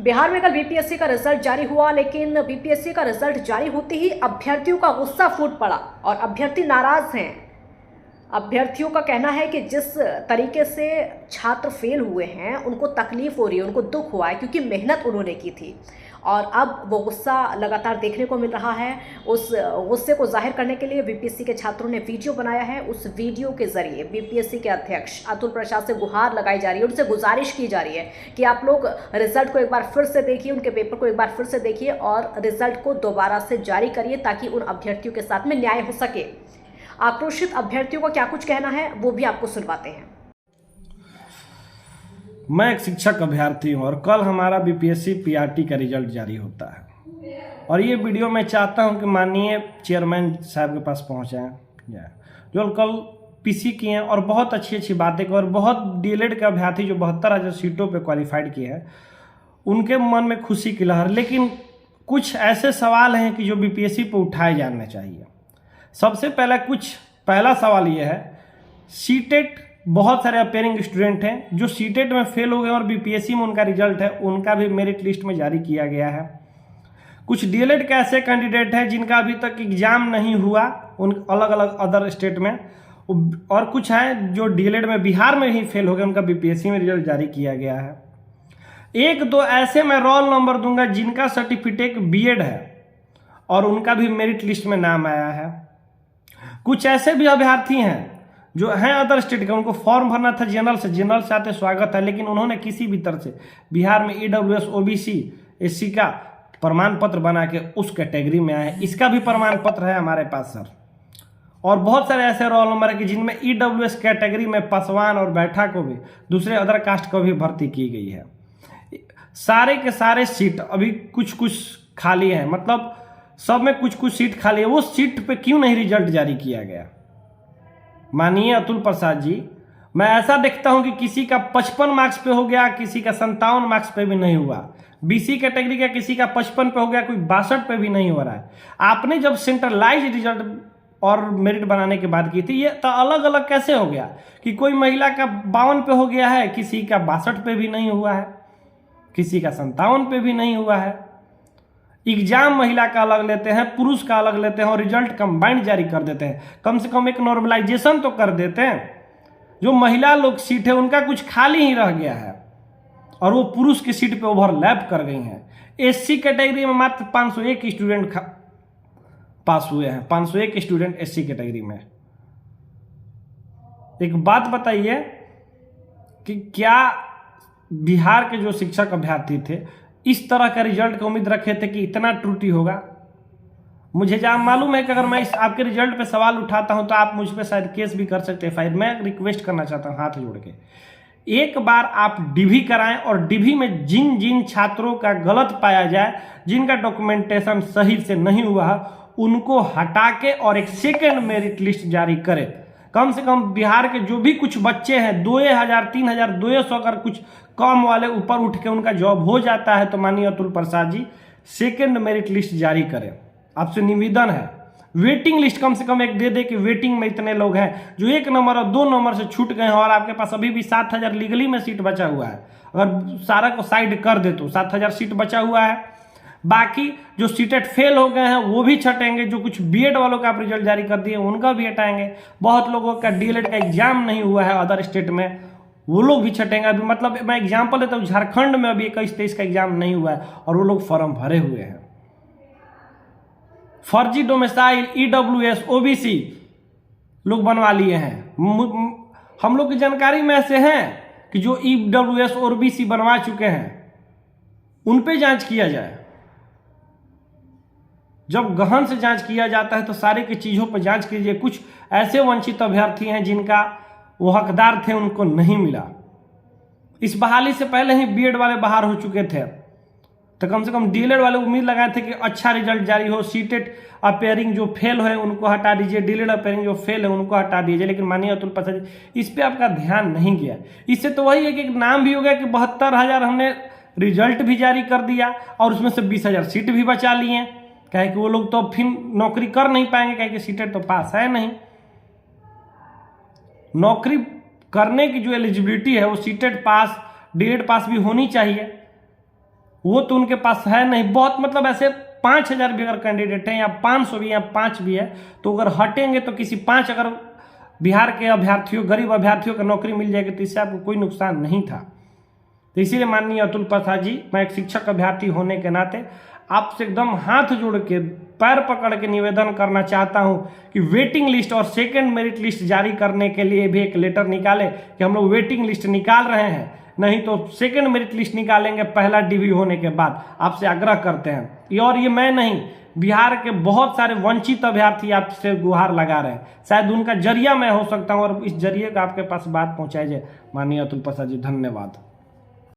बिहार में कल बीपीएससी का रिजल्ट जारी हुआ, लेकिन बीपीएससी का रिजल्ट जारी होते ही अभ्यर्थियों का गुस्सा फूट पड़ा और अभ्यर्थी नाराज हैं। अभ्यर्थियों का कहना है कि जिस तरीके से छात्र फेल हुए हैं उनको तकलीफ हो रही है, उनको दुख हुआ है, क्योंकि मेहनत उन्होंने की थी और अब वो गुस्सा लगातार देखने को मिल रहा है। उस गुस्से को जाहिर करने के लिए बीपीएससी के छात्रों ने वीडियो बनाया है। उस वीडियो के जरिए बीपीएससी के अध्यक्ष अतुल प्रसाद से गुहार लगाई जा रही है, उनसे गुजारिश की जा रही है कि आप लोग रिजल्ट को एक बार फिर से देखिए, उनके पेपर को एक बार फिर से देखिए और रिजल्ट को दोबारा से जारी करिए ताकि उन अभ्यर्थियों के साथ में न्याय हो सके। आक्रोशित अभ्यर्थियों का क्या कुछ कहना है वो भी आपको सुनवाते हैं। मैं एक शिक्षक अभ्यर्थी हूं और कल हमारा बीपीएससी पीआरटी का रिजल्ट जारी होता है और ये वीडियो मैं चाहता हूं कि माननीय चेयरमैन साहब के पास पहुंचाएं जो कल पीसी किए हैं और बहुत अच्छी अच्छी बातें की और बहुत डीएलएड के अभ्यर्थी जो 72,000 सीटों पे क्वालिफाइड किए हैं उनके मन में खुशी की लहर। लेकिन कुछ ऐसे सवाल हैं कि जो बीपीएससी पे उठाए जाने चाहिए। सबसे पहला सवाल यह है, सीटेट बहुत सारे अपेयरिंग स्टूडेंट हैं जो सीटेट में फेल हो गए और बीपीएससी में उनका रिजल्ट है, उनका भी मेरिट लिस्ट में जारी किया गया है। कुछ डीएलएड के ऐसे कैंडिडेट हैं जिनका अभी तक एग्जाम नहीं हुआ उन अलग अलग अदर स्टेट में, और कुछ हैं जो डीएलएड में बिहार में ही फेल हो गए, उनका बीपीएससी में रिजल्ट जारी किया गया है। एक दो ऐसे मैं रोल नंबर दूंगा जिनका सर्टिफिकेट बीएड है और उनका भी मेरिट लिस्ट में नाम आया है। कुछ ऐसे भी अभ्यर्थी हैं जो हैं अदर स्टेट के, उनको फॉर्म भरना था जनरल से आते स्वागत है, लेकिन उन्होंने किसी भी तरह से बिहार में ईडब्ल्यूएस ओबीसी एससी का प्रमाण पत्र बना के उस कैटेगरी में आए हैं। इसका भी प्रमाण पत्र है हमारे पास सर। और बहुत सारे ऐसे रोल नंबर है कि जिनमें ईडब्ल्यूएस कैटेगरी में पासवान और बैठा को भी, दूसरे अदर कास्ट को भी भर्ती की गई है। सारे के सारे सीट अभी कुछ खाली है, मतलब सब में कुछ सीट खाली है। वो सीट पे क्यों नहीं रिजल्ट जारी किया गया? माननीय अतुल प्रसाद जी, मैं ऐसा देखता हूं कि किसी का 55 मार्क्स पे हो गया, किसी का 57 मार्क्स पे भी नहीं हुआ। बीसी कैटेगरी का किसी का 55 पे हो गया, कोई 62 पे भी नहीं हो रहा है। आपने जब सेंट्रलाइज रिजल्ट और मेरिट बनाने की बात की थी, ये तो अलग अलग कैसे हो गया कि कोई महिला का 52 पे हो गया है, किसी का 62 पे भी नहीं हुआ है, किसी का 57 पे भी नहीं हुआ है। एग्जाम महिला का अलग लेते हैं, पुरुष का अलग लेते हैं और रिजल्ट कंबाइंड जारी कर देते हैं। कम से कम एक नॉर्मलाइजेशन तो कर देते हैं। जो महिला लोग सीट है उनका कुछ खाली ही रह गया है और वो पुरुष की सीट पे ओवरलैप कर गई हैं। एससी कैटेगरी में मात्र 501 स्टूडेंट पास हुए हैं, 501 स्टूडेंट एससी कैटेगरी में। एक बात बताइए कि क्या बिहार के जो शिक्षक अभ्यर्थी थे इस तरह का रिजल्ट की उम्मीद रखे थे कि इतना त्रुटि होगा? मुझे जहाँ मालूम है कि अगर मैं इस आपके रिजल्ट पे सवाल उठाता हूं तो आप मुझ पे शायद केस भी कर सकते हैं। फाइल मैं रिक्वेस्ट करना चाहता हूं हाथ जोड़ के, एक बार आप डीवी कराएं और डीवी में जिन जिन छात्रों का गलत पाया जाए, जिनका डॉक्यूमेंटेशन सही से नहीं हुआ, उनको हटा के और एक सेकेंड मेरिट लिस्ट जारी करें। कम से कम बिहार के जो भी कुछ बच्चे हैं 2,000 3,200 अगर कुछ कम वाले ऊपर उठ के उनका जॉब हो जाता है तो माननीय Atul Prasad ji second merit list जारी करें। आपसे निवेदन है, वेटिंग लिस्ट कम से कम एक दे दे कि वेटिंग में इतने लोग हैं जो 1 नंबर और 2 नंबर से छूट गए हैं और आपके पास अभी भी 7,000 लीगली में सीट बचा हुआ है। अगर सारा को साइड कर दे तो 7,000 सीट बचा हुआ है। बाकी जो सीटेट फेल हो गए हैं वो भी छटेंगे। जो कुछ बीएड वालों का आप रिजल्ट जारी कर दिए उनका भी हटाएंगे। बहुत लोगों का डीएलएड का एग्जाम नहीं हुआ है अदर स्टेट में, वो लोग भी छटेंगे। अभी मतलब मैं एग्जाम्पल लेता हूँ, झारखंड में अभी 21-23 का एग्जाम नहीं हुआ है और वो लोग फॉर्म भरे हुए हैं। फर्जी डोमिसाइल ईडब्ल्यूएस ओबीसी लोग बनवा लिए हैं। हम लोग की जानकारी में ऐसे हैं कि जो ईडब्ल्यूएस और ओबीसी बनवा चुके हैं, उन पे जांच किया जाए। जब गहन से जांच किया जाता है तो सारे की चीजों पर जांच कीजिए। कुछ ऐसे वंचित अभ्यर्थी हैं जिनका वो हकदार थे, उनको नहीं मिला। इस बहाली से पहले ही बीएड वाले बाहर हो चुके थे, तो कम से कम डीएलएड वाले उम्मीद लगाए थे कि अच्छा रिजल्ट जारी हो। सीटेट अपेयरिंग जो फेल है उनको हटा दीजिए, डीएलएड अपेयरिंग जो फेल है उनको हटा दीजिए, लेकिन माननीय अतुल प्रसाद इस पे आपका ध्यान नहीं गया। इससे तो वही है कि एक नाम भी हो गया कि 72,000 हमने रिजल्ट भी जारी कर दिया और उसमें से 20,000 सीट भी बचा लिए। कहे कि वो लोग तो फिर नौकरी कर नहीं पाएंगे, कहे कि सीटेट तो पास है नहीं। नौकरी करने की जो एलिजिबिलिटी है वो सीटेट पास डीएड पास भी होनी चाहिए। वो तो उनके पास है नहीं। बहुत मतलब ऐसे 5,000 भी अगर कैंडिडेट हैं या 500 भी या 5 भी है, तो अगर हटेंगे तो किसी 5 अगर बिहार के अभ्यर्थियों, गरीब अभ्यर्थियों को नौकरी मिल जाएगी तो इससे आपको कोई नुकसान नहीं था। तो इसीलिए माननीय अतुल प्रसाद जी, मैं एक शिक्षक अभ्यर्थी होने के नाते आपसे एकदम हाथ जोड़ के पैर पकड़ के निवेदन करना चाहता हूं कि वेटिंग लिस्ट और सेकंड मेरिट लिस्ट जारी करने के लिए भी एक लेटर निकाले कि हम लोग वेटिंग लिस्ट निकाल रहे हैं, नहीं तो सेकंड मेरिट लिस्ट निकालेंगे पहला डिवी होने के बाद। आपसे आग्रह करते हैं। और ये मैं नहीं, बिहार के बहुत सारे वंचित अभ्यर्थी आपसे गुहार लगा रहे हैं, शायद उनका जरिया मैं हो सकता हूं और इस जरिए का आपके पास बात पहुंचाई जाए। माननीय अतुल प्रसाद जी, धन्यवाद।